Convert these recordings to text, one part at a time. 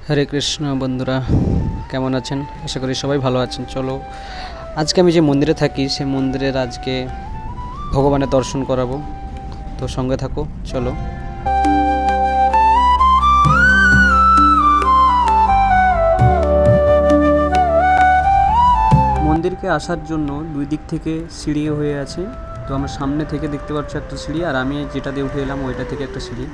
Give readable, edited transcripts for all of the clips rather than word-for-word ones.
হরে কৃষ্ণ বন্ধুরা, কেমন আছেন? আশা করি সবাই ভালো আছেন। চলো, আজকে আমি যে মন্দিরে থাকি সেই মন্দিরের আজকে ভগবানের দর্শন করাবো, তো সঙ্গে থাকো। চলো, মন্দিরকে আসার জন্য দুই দিক থেকে সিঁড়ি হয়ে আছে। তো আমরা সামনে থেকে দেখতে পাচ্ছ একটা সিঁড়ি, আর আমি যেটা দিয়ে উঠে এলাম ওইটা থেকে একটা সিঁড়ি।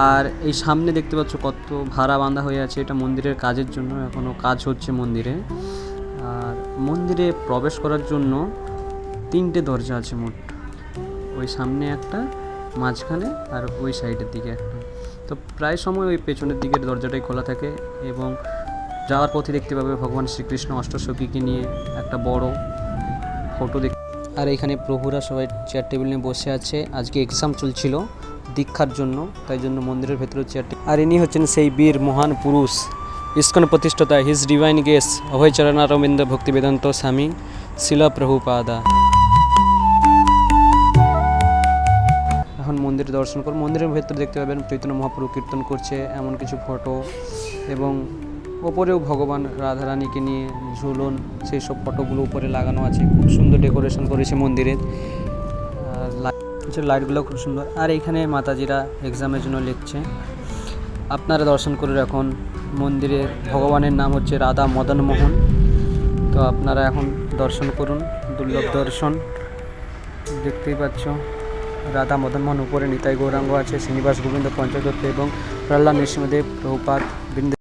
আর এই সামনে দেখতে পাচ্ছ কত ভাড়া বাঁধা হয়ে আছে, এটা মন্দিরের কাজের জন্য, এখনও কাজ হচ্ছে মন্দিরে। আর মন্দিরে প্রবেশ করার জন্য 3টে দরজা আছে মোট, ওই সামনে একটা, মাঝখানে, আর ওই সাইডের দিকে একটা। তো প্রায় সময় ওই পেছনের দিকের দরজাটাই খোলা থাকে। এবং যাওয়ার পথে দেখতে পাবে ভগবান শ্রীকৃষ্ণ অষ্টসখীকে নিয়ে একটা বড় ফটো দেখ। আর এখানে প্রভুরা সবাই চেয়ার টেবিল নিয়ে বসে আছে, আজকে এক্সাম চলছিল দীক্ষার জন্য, তাই জন্য মন্দিরের ভেতরে চেয়ার টেবিল। আর ইনি হচ্ছেন সেই বীর মহান পুরুষ, ইস্কন প্রতিষ্ঠাতা, হিজ ডিভাইন গেস অভয় চরণারবিন্দ ভক্তি বেদান্ত স্বামী শিলা প্রভুপাদা। এখন মন্দিরে দর্শন করুন। মন্দিরের ভেতরে দেখতে পাবেন চৈতন্য মহাপ্রভু কীর্তন করছে, এমন কিছু ফটো, এবং ওপরেও ভগবান রাধারানীকে নিয়ে ঝুলন, সেই সব ফটোগুলো উপরে লাগানো আছে। খুব সুন্দর ডেকোরেশন করেছে মন্দিরের, লাইটগুলো খুব সুন্দর। আর এইখানে মাতাজিরা এক্সামের জন্য লিখছে, আপনারা দর্শন করে রাখুন। মন্দিরের ভগবানের নাম হচ্ছে রাধা মদন মোহন। তো আপনারা এখন দর্শন করুন, দুর্লভ দর্শন। দেখতেই পাচ্ছ রাধা মদন মোহন, উপরে নিতাই গৌরাঙ্গ আছে, শ্রীনিবাস গোবিন্দ পঞ্চদত্ত এবং প্রহ্লাদ নৃসিংহদেব প্রভুপাদ বৃন্দ।